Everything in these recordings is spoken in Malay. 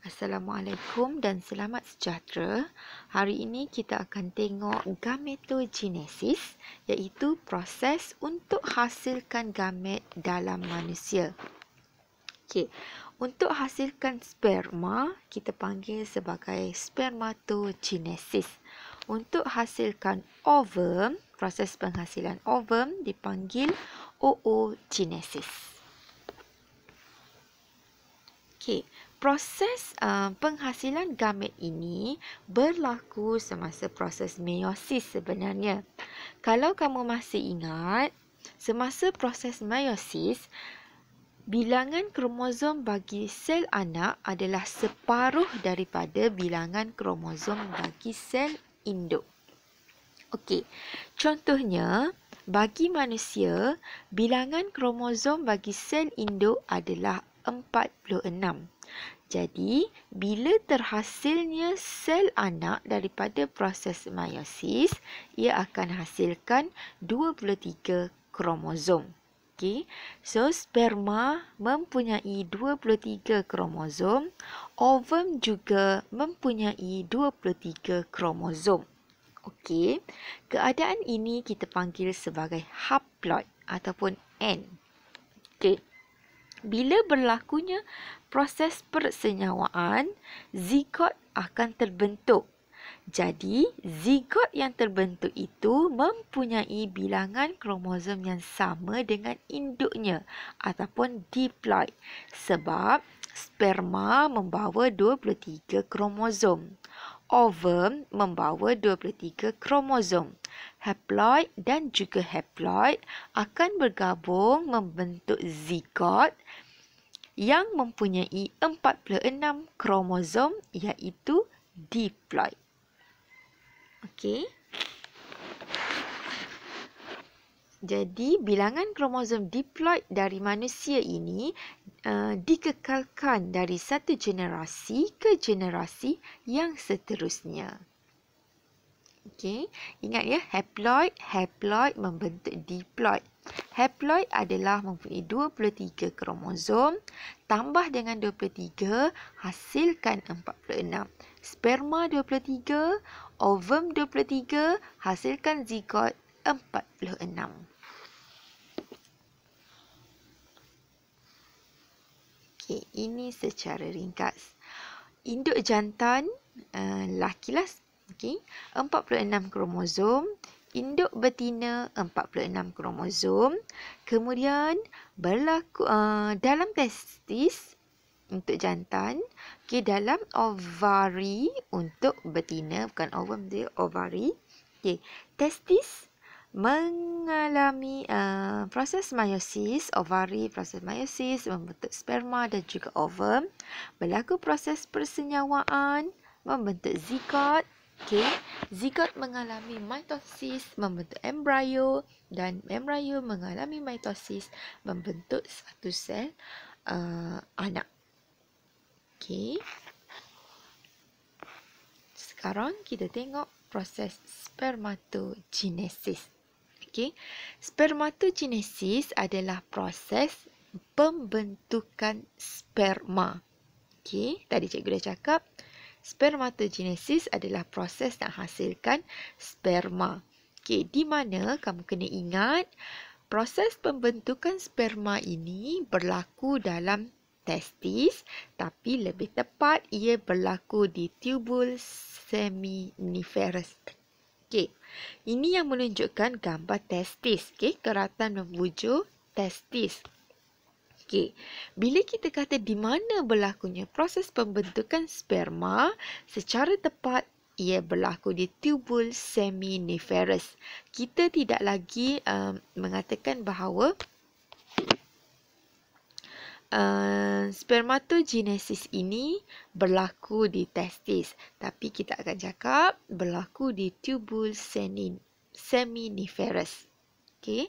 Assalamualaikum dan selamat sejahtera. Hari ini kita akan tengok gametogenesis, iaitu proses untuk hasilkan gamet dalam manusia. Okey, untuk hasilkan sperma, kita panggil sebagai spermatogenesis. Untuk hasilkan ovum, proses penghasilan ovum dipanggil oogenesis. Okey, proses penghasilan gamet ini berlaku semasa proses meiosis sebenarnya. Kalau kamu masih ingat, semasa proses meiosis, bilangan kromosom bagi sel anak adalah separuh daripada bilangan kromosom bagi sel induk. Okey, contohnya, bagi manusia, bilangan kromosom bagi sel induk adalah 46. Jadi, bila terhasilnya sel anak daripada proses meiosis, ia akan hasilkan 23 kromosom. Okey, so sperma mempunyai 23 kromosom, ovum juga mempunyai 23 kromosom. Okey, keadaan ini kita panggil sebagai haploid ataupun N. Okey, bila berlakunya proses persenyawaan, zigot akan terbentuk. Jadi, zigot yang terbentuk itu mempunyai bilangan kromosom yang sama dengan induknya ataupun diploid sebab sperma membawa 23 kromosom. Ovum membawa 23 kromosom. Haploid dan juga haploid akan bergabung membentuk zigot yang mempunyai 46 kromosom iaitu diploid. Okey. Jadi, bilangan kromosom diploid dari manusia ini dikekalkan dari satu generasi ke generasi yang seterusnya. Okey, ingat ya, haploid membentuk diploid. Haploid adalah mempunyai 23 kromosom, tambah dengan 23, hasilkan 46. Sperma 23, ovum 23, hasilkan zigot 46. Okey, ini secara ringkas. Induk jantan lelaki lah. Okey, 46 kromosom. Induk betina 46 kromosom. Kemudian berlaku dalam testis untuk jantan, okey, dalam ovari untuk betina, bukan ovum dia, ovari. Okey, testis mengalami proses meiosis, ovari proses meiosis membentuk sperma dan juga ovum. Berlaku proses persenyawaan membentuk zigot. Okey, zigot mengalami mitosis membentuk embrio dan embrio mengalami mitosis membentuk satu sel anak. Okey. Sekarang kita tengok proses spermatogenesis. Okey, spermatogenesis adalah proses pembentukan sperma. Okey, tadi cikgu dah cakap, spermatogenesis adalah proses nak hasilkan sperma. Okey, di mana kamu kena ingat proses pembentukan sperma ini berlaku dalam testis, tapi lebih tepat ia berlaku di tubul seminiferus. Okey, ini yang menunjukkan gambar testis. Okey, keratan membujur testis. Okey, bila kita kata di mana berlakunya proses pembentukan sperma, secara tepat ia berlaku di tubul seminiferus. Kita tidak lagi mengatakan bahawa spermatogenesis ini berlaku di testis, tapi kita akan cakap berlaku di tubul seminiferus. Okey,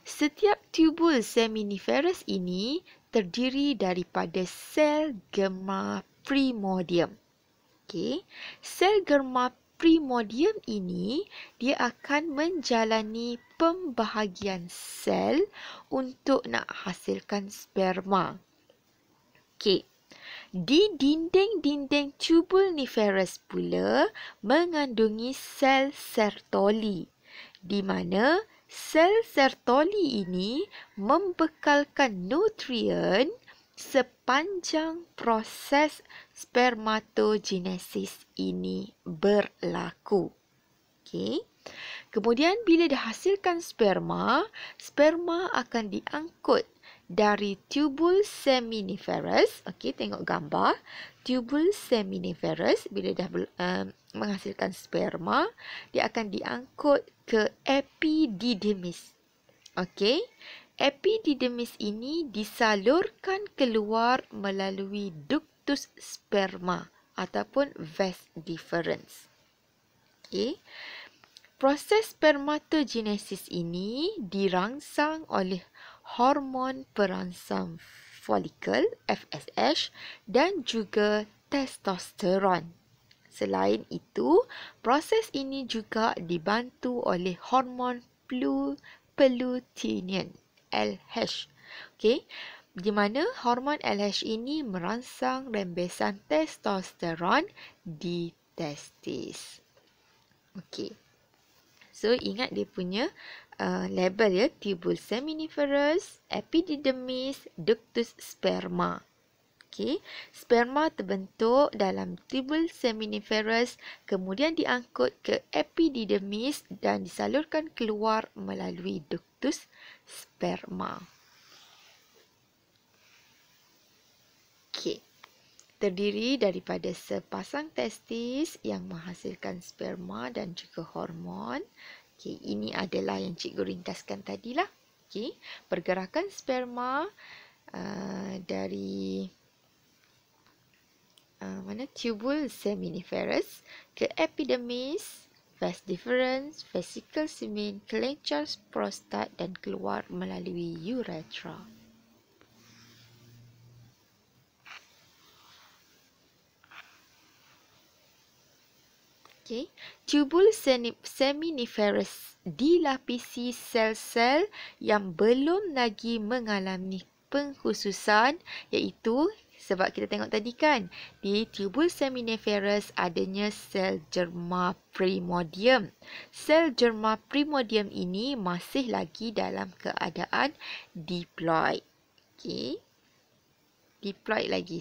setiap tubul seminiferus ini terdiri daripada sel germa primordium. Okey, sel germa primordium ini dia akan menjalani pembahagian sel untuk nak hasilkan sperma. Okey, Di dinding-dinding tubul niferous pula mengandungi sel Sertoli, di mana sel Sertoli ini membekalkan nutrien sepanjang proses spermatogenesis ini berlaku. Okey. Kemudian bila dihasilkan sperma, sperma akan diangkut dari tubul seminiferous. Okey, tengok gambar. Tubul seminiferous bila dah menghasilkan sperma, dia akan diangkut ke epididymis. Okey. Epididymis ini disalurkan keluar melalui ductus sperma ataupun vas deferens. Okey. Proses spermatogenesis ini dirangsang oleh hormon perangsang folikel FSH dan juga testosteron. Selain itu, proses ini juga dibantu oleh hormon pelutinian LH. Okey, di mana hormon LH ini merangsang rembesan testosteron di testis. Okey. So, ingat dia punya label ya. Tubul seminiferous, epididymis, ductus sperma. Okey. Sperma terbentuk dalam tubul seminiferous, kemudian diangkut ke epididymis dan disalurkan keluar melalui ductus sperma. Okey. Terdiri daripada sepasang testis yang menghasilkan sperma dan juga hormon. Okey, ini adalah yang cikgu ringkaskan tadilah. Okey, pergerakan sperma dari tubul seminiferous ke epidermis, vas deferens, vesicle semen, kelenjar prostat dan keluar melalui uretra. Okay. Tubul seminiferous dilapisi sel-sel yang belum lagi mengalami pengkhususan, iaitu sebab kita tengok tadi kan, di tubul seminiferous adanya sel germa primordium. Sel germa primordium ini masih lagi dalam keadaan diploid. Okay. Diploid lagi.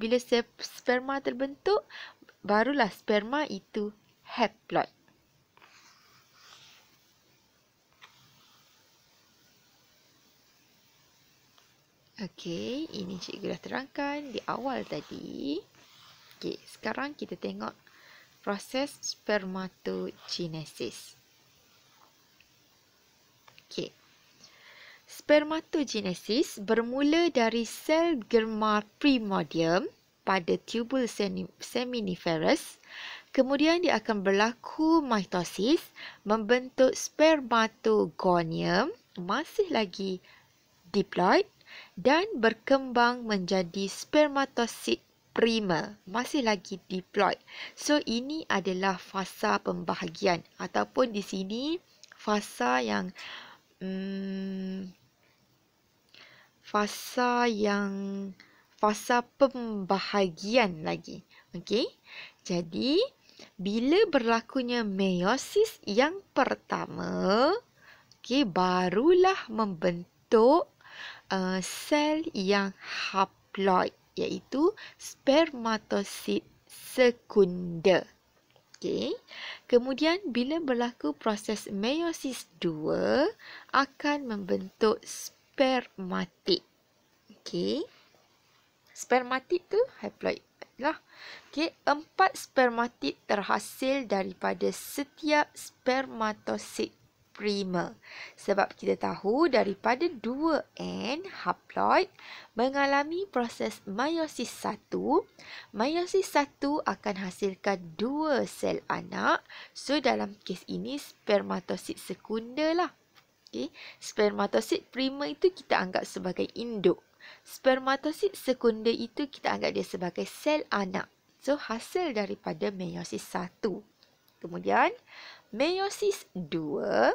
Bila sperma terbentuk, barulah sperma itu haploid. Okey, ini cikgu dah terangkan di awal tadi. Okey, sekarang kita tengok proses spermatogenesis. Okey. Spermatogenesis bermula dari sel germa primordium pada tubul seminiferous. Kemudian dia akan berlaku mitosis, membentuk spermatogonium, masih lagi diploid, dan berkembang menjadi spermatosit primer, masih lagi diploid. So, ini adalah fasa pembahagian ataupun di sini fasa pembahagian lagi. Okey. Jadi, bila berlakunya meiosis yang pertama, okey, barulah membentuk sel yang haploid, iaitu spermatosit sekunder. Okey. Kemudian bila berlaku proses meiosis 2 akan membentuk spermatid. Okey. Spermatid tu haploid lah. Okey, 4 spermatid terhasil daripada setiap spermatosit primer. Sebab kita tahu daripada 2N haploid mengalami proses meiosis 1. Meiosis 1 akan hasilkan 2 sel anak. So, dalam kes ini spermatosit sekunder lah. Okay. Spermatosit primer itu kita anggap sebagai induk. Spermatosit sekunder itu kita anggap dia sebagai sel anak. So, hasil daripada meiosis 1. Kemudian, meiosis 2.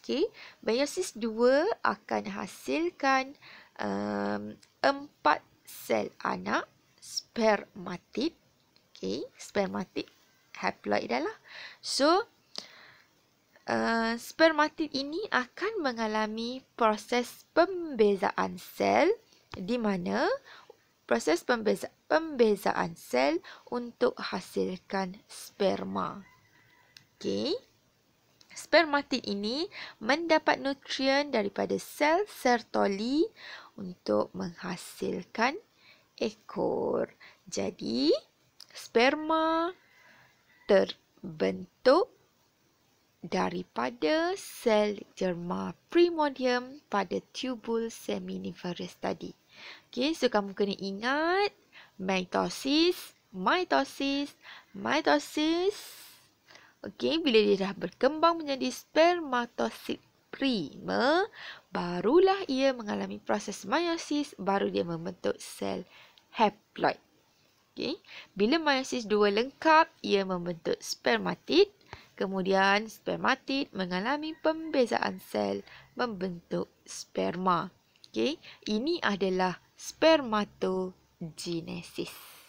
Okay. Meiosis 2 akan hasilkan 4 sel anak, spermatid. Okay, spermatid haploid dah lah. So, spermatid ini akan mengalami proses pembezaan sel di mana proses pembezaan sel untuk hasilkan sperma. Okay. Spermatid ini mendapat nutrien daripada sel Sertoli untuk menghasilkan ekor. Jadi, sperma terbentuk daripada sel germa primordium pada tubul seminiferous tadi. Okay, so kamu kena ingat mitosis. Okey, bila dia dah berkembang menjadi spermatosid prima, barulah ia mengalami proses meiosis, baru dia membentuk sel haploid. Okey, bila meiosis 2 lengkap, ia membentuk spermatid. Kemudian spermatid mengalami pembezaan sel membentuk sperma. Okey, ini adalah spermatogenesis.